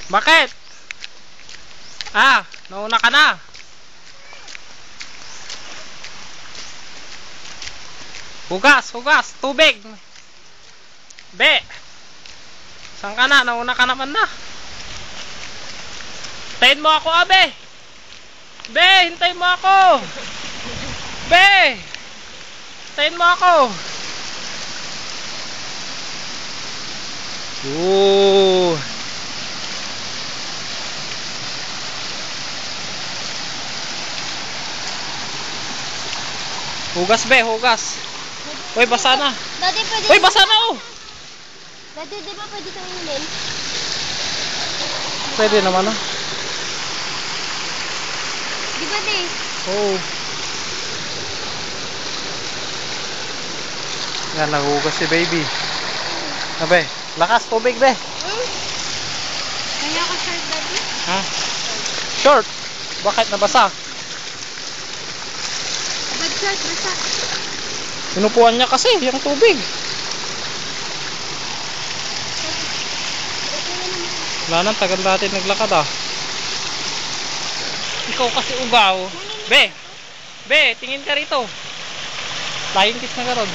Bakit? Ah, nauna ka na. Hugas, hugas, tubig. Be. Saan ka na? Nauna ka naman na. Hintayin mo ako, abe. Be, hintayin mo ako. Be. Hintayin mo ako. Ooh. Hugas, be, hugas. Uy, basa na. Daddy, pwede. Uy, basa na, oh. Daddy, di ba pwede itong inumin? Pwede naman, oh. Di ba, di? Oh. Yan, naghugas si baby. Abe, lakas tubig, be. Kaya ako short, Daddy. Ha? Short? Bakit nabasa? Bad short, basta. Pinupuan niya kasi yung tubig. Wala nang tagal natin naglakad, ah. Ikaw kasi ugaw. Be, tingin ka rito. Flying kiss na ka ron.